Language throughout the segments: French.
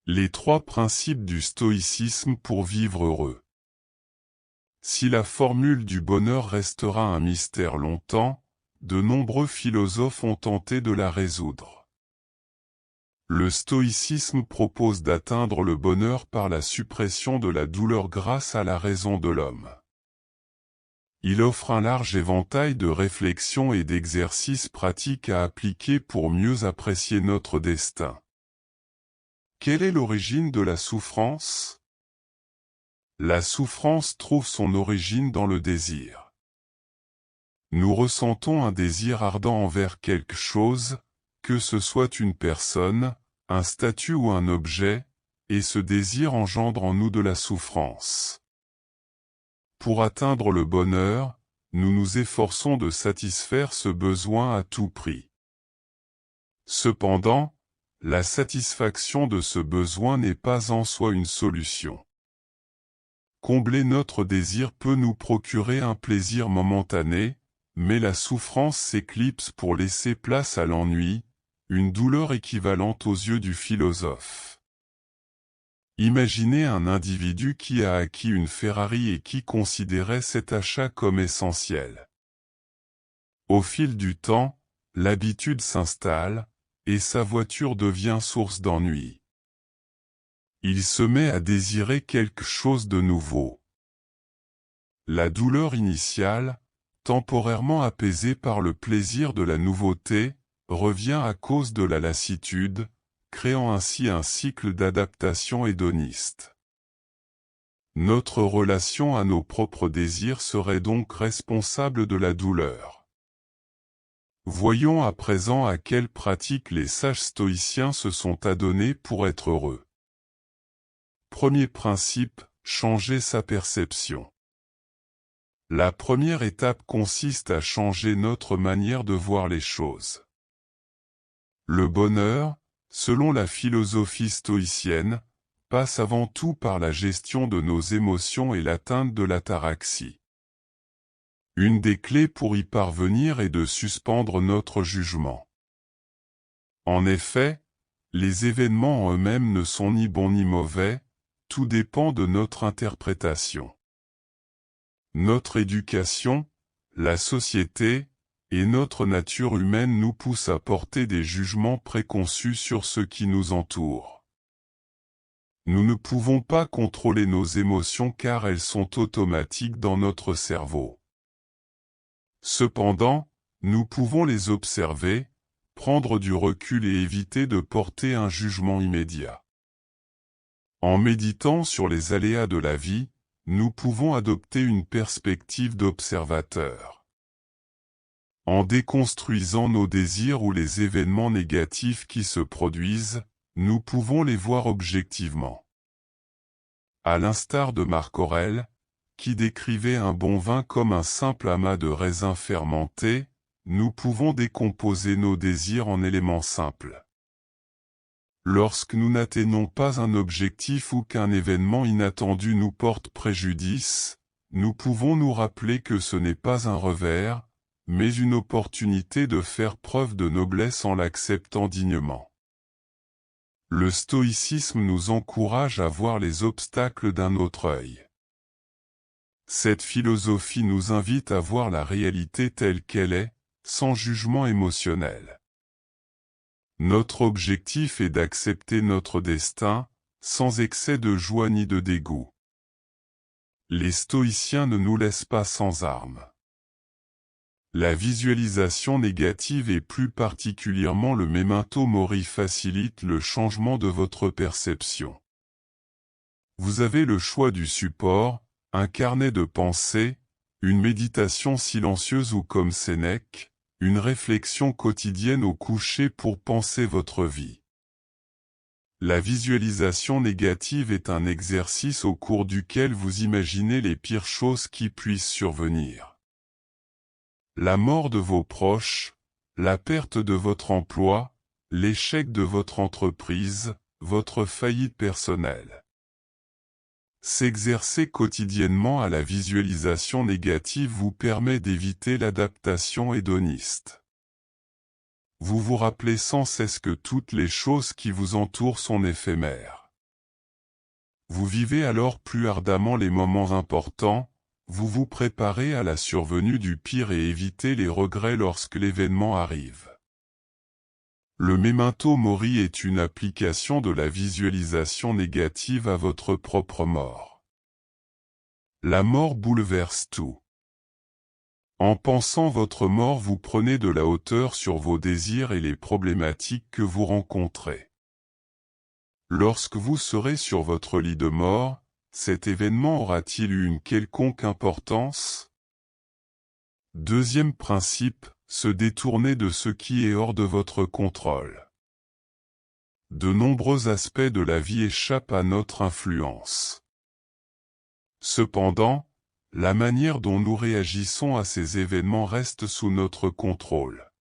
Les trois principes du stoïcisme pour vivre heureux. Si la formule du bonheur restera un mystère longtemps, de nombreux philosophes ont tenté de la résoudre. Le stoïcisme propose d'atteindre le bonheur par la suppression de la douleur grâce à la raison de l'homme. Il offre un large éventail de réflexions et d'exercices pratiques à appliquer pour mieux apprécier notre destin. Quelle est l'origine de la souffrance? La souffrance trouve son origine dans le désir. Nous ressentons un désir ardent envers quelque chose, que ce soit une personne, un statut ou un objet, et ce désir engendre en nous de la souffrance. Pour atteindre le bonheur, nous nous efforçons de satisfaire ce besoin à tout prix. Cependant, la satisfaction de ce besoin n'est pas en soi une solution. Combler notre désir peut nous procurer un plaisir momentané, mais la souffrance s'éclipse pour laisser place à l'ennui, une douleur équivalente aux yeux du philosophe. Imaginez un individu qui a acquis une Ferrari et qui considérait cet achat comme essentiel. Au fil du temps, l'habitude s'installe, et sa voiture devient source d'ennui. Il se met à désirer quelque chose de nouveau. La douleur initiale, temporairement apaisée par le plaisir de la nouveauté, revient à cause de la lassitude, créant ainsi un cycle d'adaptation hédoniste. Notre relation à nos propres désirs serait donc responsable de la douleur. Voyons à présent à quelles pratiques les sages stoïciens se sont adonnés pour être heureux. Premier principe, changer sa perception. La première étape consiste à changer notre manière de voir les choses. Le bonheur, selon la philosophie stoïcienne, passe avant tout par la gestion de nos émotions et l'atteinte de l'ataraxie. Une des clés pour y parvenir est de suspendre notre jugement. En effet, les événements en eux-mêmes ne sont ni bons ni mauvais, tout dépend de notre interprétation. Notre éducation, la société, et notre nature humaine nous poussent à porter des jugements préconçus sur ce qui nous entoure. Nous ne pouvons pas contrôler nos émotions car elles sont automatiques dans notre cerveau. Cependant, nous pouvons les observer, prendre du recul et éviter de porter un jugement immédiat. En méditant sur les aléas de la vie, nous pouvons adopter une perspective d'observateur. En déconstruisant nos désirs ou les événements négatifs qui se produisent, nous pouvons les voir objectivement. À l'instar de Marc Aurèle, qui décrivait un bon vin comme un simple amas de raisins fermentés, nous pouvons décomposer nos désirs en éléments simples. Lorsque nous n'atteignons pas un objectif ou qu'un événement inattendu nous porte préjudice, nous pouvons nous rappeler que ce n'est pas un revers, mais une opportunité de faire preuve de noblesse en l'acceptant dignement. Le stoïcisme nous encourage à voir les obstacles d'un autre œil. Cette philosophie nous invite à voir la réalité telle qu'elle est, sans jugement émotionnel. Notre objectif est d'accepter notre destin, sans excès de joie ni de dégoût. Les stoïciens ne nous laissent pas sans armes. La visualisation négative et plus particulièrement le memento mori facilite le changement de votre perception. Vous avez le choix du support, un carnet de pensée, une méditation silencieuse ou comme Sénèque, une réflexion quotidienne au coucher pour penser votre vie. La visualisation négative est un exercice au cours duquel vous imaginez les pires choses qui puissent survenir. La mort de vos proches, la perte de votre emploi, l'échec de votre entreprise, votre faillite personnelle. S'exercer quotidiennement à la visualisation négative vous permet d'éviter l'adaptation hédoniste. Vous vous rappelez sans cesse que toutes les choses qui vous entourent sont éphémères. Vous vivez alors plus ardemment les moments importants, vous vous préparez à la survenue du pire et évitez les regrets lorsque l'événement arrive. Le memento mori est une application de la visualisation négative à votre propre mort. La mort bouleverse tout. En pensant votre mort, vous prenez de la hauteur sur vos désirs et les problématiques que vous rencontrez. Lorsque vous serez sur votre lit de mort, cet événement aura-t-il eu une quelconque importance? Deuxième principe, se détourner de ce qui est hors de votre contrôle. De nombreux aspects de la vie échappent à notre influence. Cependant, la manière dont nous réagissons à ces événements reste sous notre contrôle.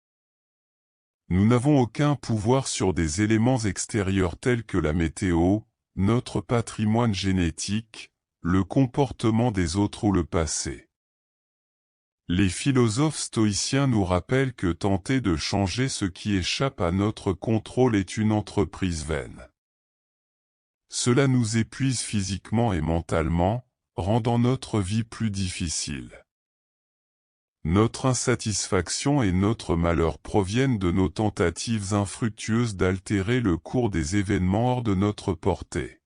Nous n'avons aucun pouvoir sur des éléments extérieurs tels que la météo, notre patrimoine génétique, le comportement des autres ou le passé. Les philosophes stoïciens nous rappellent que tenter de changer ce qui échappe à notre contrôle est une entreprise vaine. Cela nous épuise physiquement et mentalement, rendant notre vie plus difficile. Notre insatisfaction et notre malheur proviennent de nos tentatives infructueuses d'altérer le cours des événements hors de notre portée.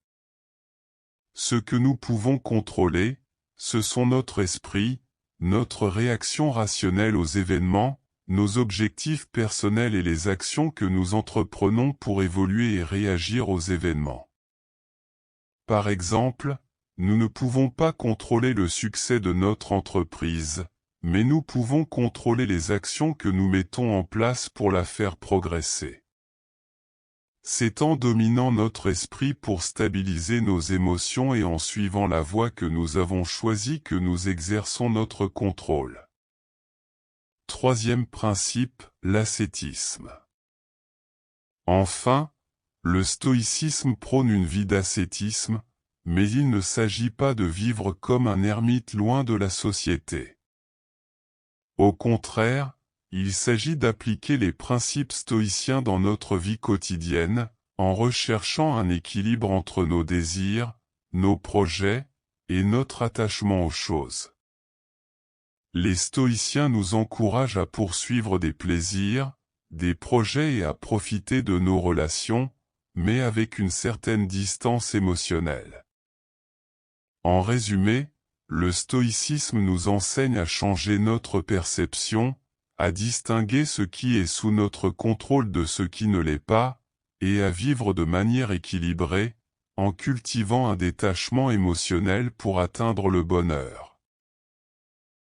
Ce que nous pouvons contrôler, ce sont notre esprit, notre réaction rationnelle aux événements, nos objectifs personnels et les actions que nous entreprenons pour évoluer et réagir aux événements. Par exemple, nous ne pouvons pas contrôler le succès de notre entreprise, mais nous pouvons contrôler les actions que nous mettons en place pour la faire progresser. C'est en dominant notre esprit pour stabiliser nos émotions et en suivant la voie que nous avons choisie que nous exerçons notre contrôle. Troisième principe, l'ascétisme. Enfin, le stoïcisme prône une vie d'ascétisme, mais il ne s'agit pas de vivre comme un ermite loin de la société. Au contraire, il s'agit d'appliquer les principes stoïciens dans notre vie quotidienne, en recherchant un équilibre entre nos désirs, nos projets, et notre attachement aux choses. Les stoïciens nous encouragent à poursuivre des plaisirs, des projets et à profiter de nos relations, mais avec une certaine distance émotionnelle. En résumé, le stoïcisme nous enseigne à changer notre perception, à distinguer ce qui est sous notre contrôle de ce qui ne l'est pas, et à vivre de manière équilibrée, en cultivant un détachement émotionnel pour atteindre le bonheur.